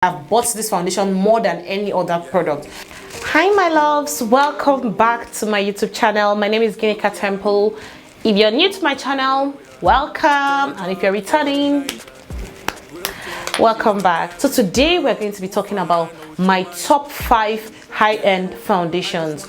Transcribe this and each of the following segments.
I've bought this foundation more than any other product. Hi my loves, welcome back to my YouTube channel. My name is Ginika Temple. If you're new to my channel, welcome, and if you're returning, welcome back. So today we're going to be talking about my top 5 high-end foundations.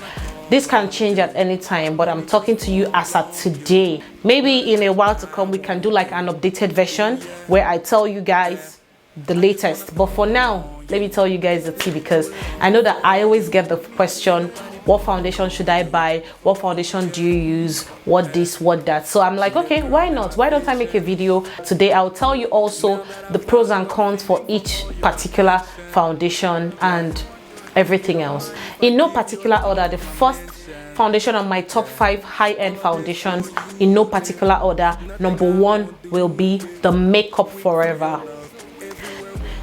This can change at any time, but I'm talking to you as of today. Maybe in a while to come we can do like an updated version where I tell you guys the latest, but for now let me tell you guys the tea, because I know that I always get the question, what foundation should I buy, what foundation do you use, what this, what that. So I'm like, okay, why not, why don't I make a video today? I'll tell you also the pros and cons for each particular foundation and everything else in no particular order. The first foundation on my top 5 high-end foundations, in no particular order, number 1 will be the Makeup Forever.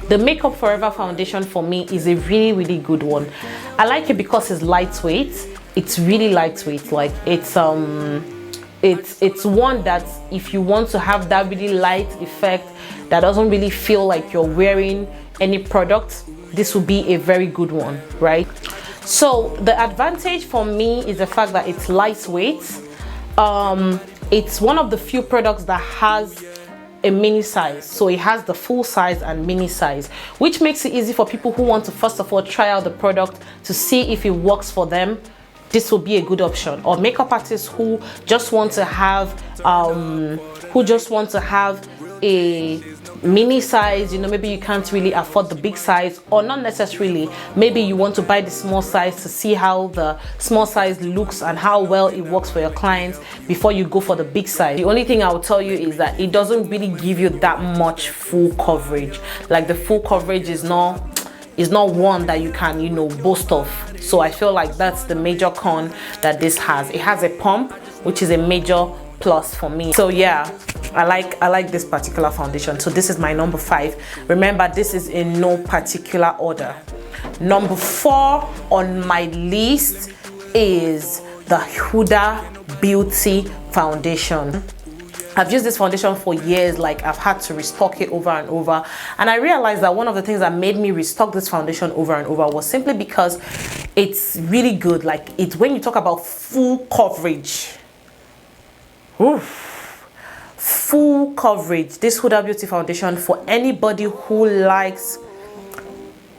The Makeup Forever foundation for me is a really good one. I like it because it's lightweight. It's really lightweight. Like it's one that if you want to have that really light effect that doesn't really feel like you're wearing any product, this will be a very good one, right? So the advantage for me is the fact that it's lightweight. It's one of the few products that has a mini size, so it has the full size and mini size, which makes it easy for people who want to first of all try out the product to see if it works for them. This will be a good option. Or makeup artists who just want to have a mini size, you know, maybe you can't really afford the big size, or not necessarily, maybe you want to buy the small size to see how the small size looks and how well it works for your clients before you go for the big size. The only thing I will tell you is that it doesn't really give you that much full coverage. Like the full coverage is not one that you can, you know, boast of. So I feel like that's the major con that this has. It has a pump, which is a major plus for me. So yeah, I like this particular foundation. So this is my number 5. Remember, this is in no particular order. Number 4 on my list is the Huda Beauty foundation. I've used this foundation for years. Like I've had to restock it over and over, and I realized that one of the things that made me restock this foundation over and over was simply because it's really good. Like it's when you talk about full coverage, full coverage, this Huda Beauty foundation, for anybody who likes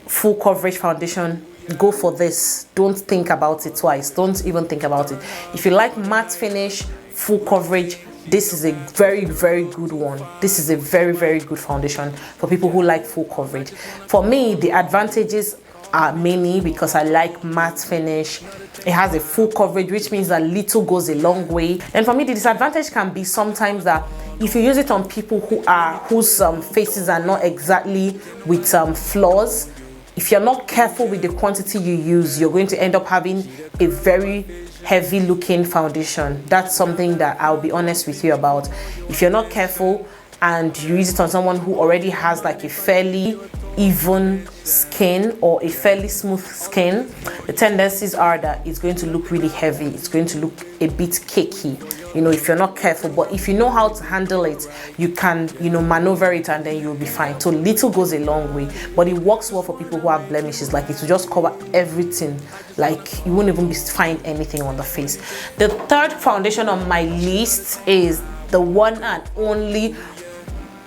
full coverage foundation, go for this. Don't think about it twice. Don't even think about it. If you like matte finish, full coverage, this is a very good one. This is a very good foundation for people who like full coverage. For me, the advantages are many because I like matte finish. It has a full coverage, which means that little goes a long way. And for me, the disadvantage can be sometimes that if you use it on people whose faces are not exactly with flaws, if you're not careful with the quantity you use, you're going to end up having a very heavy looking foundation. That's something that I'll be honest with you about. If you're not careful and you use it on someone who already has like a fairly even skin or a fairly smooth skin, the tendencies are that it's going to look really heavy. It's going to look a bit cakey, you know, if you're not careful. But if you know how to handle it, you can, you know, maneuver it and then you'll be fine. So little goes a long way, but it works well for people who have blemishes. Like it will just cover everything. Like you won't even find anything on the face. The third foundation on my list is the one and only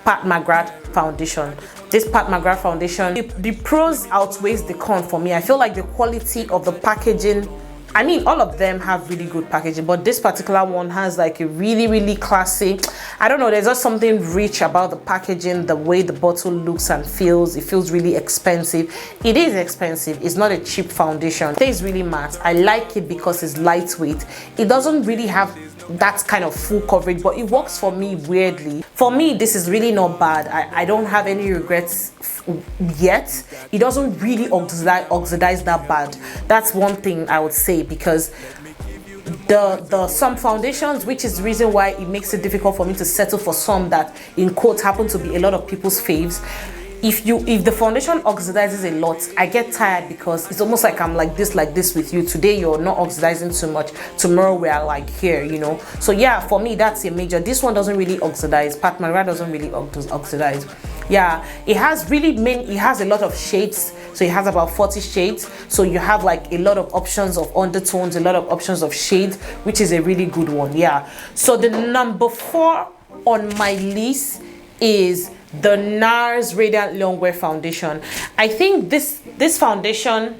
Pat McGrath foundation. This Pat McGrath foundation, the pros outweighs the con for me. I feel like the quality of the packaging, I mean, all of them have really good packaging, but this particular one has like a really classy, I don't know, there's just something rich about the packaging, the way the bottle looks and feels. It feels really expensive. It is expensive. It's not a cheap foundation. It is really matte. I like it because it's lightweight. It doesn't really have that kind of full coverage, but it works for me weirdly. For me, this is really not bad. I don't have any regrets yet. It doesn't really oxidize that bad. That's one thing I would say, because the some foundations, which is the reason why it makes it difficult for me to settle for some that in quotes happen to be a lot of people's faves. If the foundation oxidizes a lot, I get tired because it's almost like I'm like this with you. Today you're not oxidizing too much, tomorrow we are like here, you know. So yeah, for me that's a major. This one doesn't really oxidize. Pat McGrath doesn't really oxidize. Yeah, it has it has a lot of shades, so it has about 40 shades, so you have like a lot of options of undertones, a lot of options of shades, which is a really good one. Yeah, so the number 4 on my list is the Nars Radiant Longwear Foundation. I think this foundation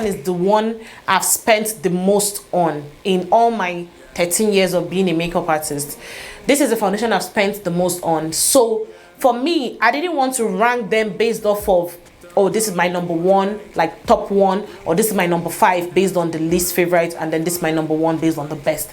is the one I've spent the most on in all my 13 years of being a makeup artist. This is the foundation I've spent the most on. So for me, I didn't want to rank them based off of, oh, this is my number 1, like top 1, or this is my number 5 based on the least favorite, and then this is my number 1 based on the best.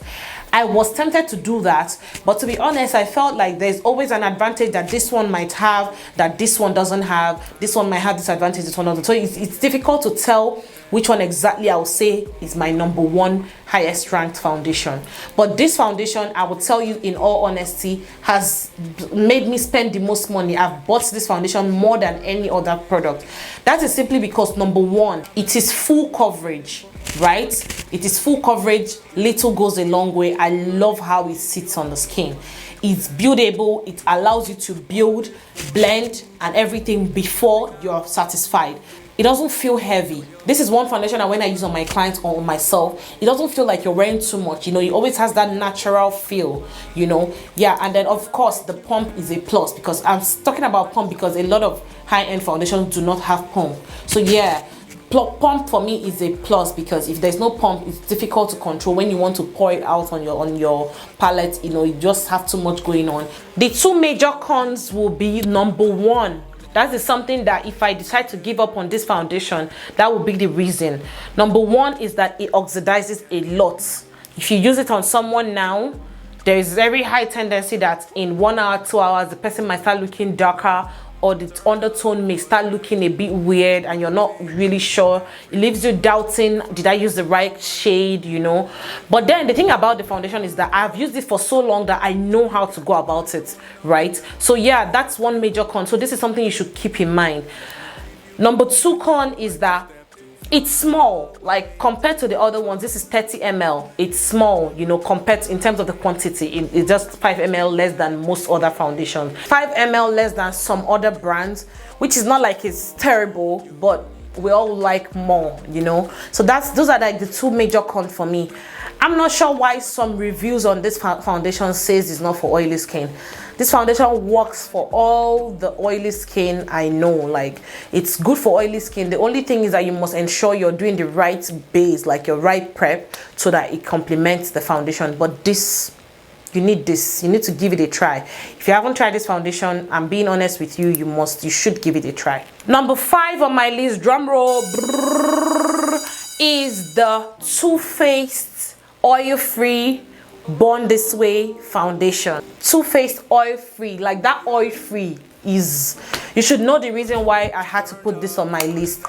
I was tempted to do that, but to be honest, I felt like there's always an advantage that this one might have, that this one doesn't have. This one might have this advantage, this one doesn't. So it's difficult to tell which one exactly I would say is my number 1 highest ranked foundation. But this foundation, I will tell you in all honesty, has made me spend the most money. I've bought this foundation more than any other product. That is simply because, number 1, it is full coverage. Right, it is full coverage. Little goes a long way. I love how it sits on the skin. It's buildable. It allows you to build, blend, and everything before you're satisfied. It doesn't feel heavy. This is one foundation that when I use on my clients or on myself, it doesn't feel like you're wearing too much. You know, it always has that natural feel, you know. Yeah, and then of course the pump is a plus, because I'm talking about pump because a lot of high-end foundations do not have pump. So yeah, pump for me is a plus, because if there's no pump, it's difficult to control when you want to pour it out on your palette. You know, you just have too much going on. The 2 major cons will be, number 1, that is something that if I decide to give up on this foundation, that will be the reason. Number 1 is that it oxidizes a lot. If you use it on someone now, there is very high tendency that in 1 hour, 2 hours, the person might start looking darker, or the undertone may start looking a bit weird and you're not really sure. It leaves you doubting, did I use the right shade, you know. But then the thing about the foundation is that I've used it for so long that I know how to go about it, right? So yeah, that's one major con. So this is something you should keep in mind. Number 2 con is that it's small. Like compared to the other ones, this is 30 ml. It's small, you know, compared in terms of the quantity. It's just 5 ml less than most other foundations, 5 ml less than some other brands, which is not like it's terrible, but we all like more, you know. So those are like the 2 major cons for me. I'm not sure why some reviews on this foundation says it's not for oily skin. This foundation works for all the oily skin I know. Like, it's good for oily skin. The only thing is that you must ensure you're doing the right base, like your right prep, so that it complements the foundation. But this, you need to give it a try. If you haven't tried this foundation, I'm being honest with you, you should give it a try. Number 5 on my list, drum roll, is the Too Faced Oil-Free Born This Way foundation. Too Faced Oil-Free, like that Oil-Free is, you should know the reason why I had to put this on my list.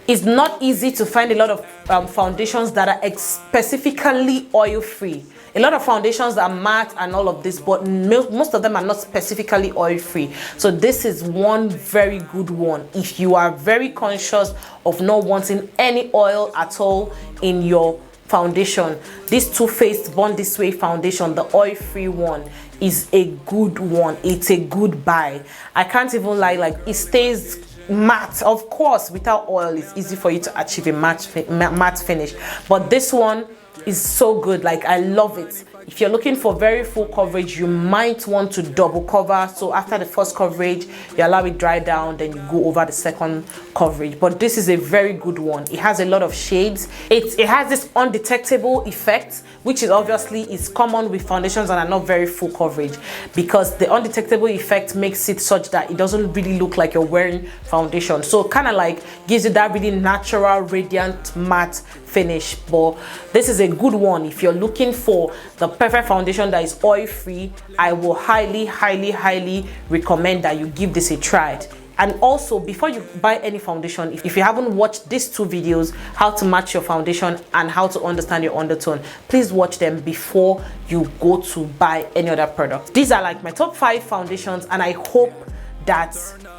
It's not easy to find a lot of foundations that are specifically oil-free. A lot of foundations are matte and all of this, but most of them are not specifically oil-free. So this is one very good one if you are very conscious of not wanting any oil at all in your foundation. This Too Faced Born This Way foundation, the oil-free one, is a good one. It's a good buy. I can't even lie, like it stays matte. Of course, without oil it's easy for you to achieve a matte finish, but this one is so good. Like, I love it. If you're looking for very full coverage, you might want to double cover. So after the first coverage, you allow it dry down, then you go over the second coverage. But this is a very good one. It has a lot of shades. It has this undetectable effect, which is obviously is common with foundations that are not very full coverage, because the undetectable effect makes it such that it doesn't really look like you're wearing foundation. So kind of like gives you that really natural, radiant, matte finish. But this is a good one if you're looking for the perfect foundation that is oil free. I will highly recommend that you give this a try. And also, before you buy any foundation, if you haven't watched these 2 videos, how to match your foundation and how to understand your undertone, please watch them before you go to buy any other product. These are like my top 5 foundations, and I hope that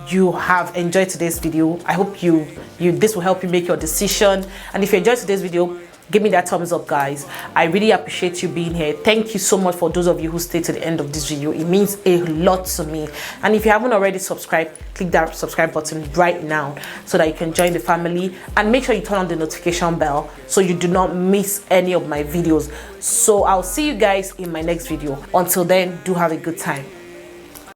you have enjoyed today's video. I hope this will help you make your decision. And if you enjoyed today's video, give me that thumbs up, guys. I really appreciate you being here. Thank you so much for those of you who stayed to the end of this video. It means a lot to me. And if you haven't already subscribed, click that subscribe button right now so that you can join the family, and make sure you turn on the notification bell so you do not miss any of my videos. So I'll see you guys in my next video. Until then, do have a good time.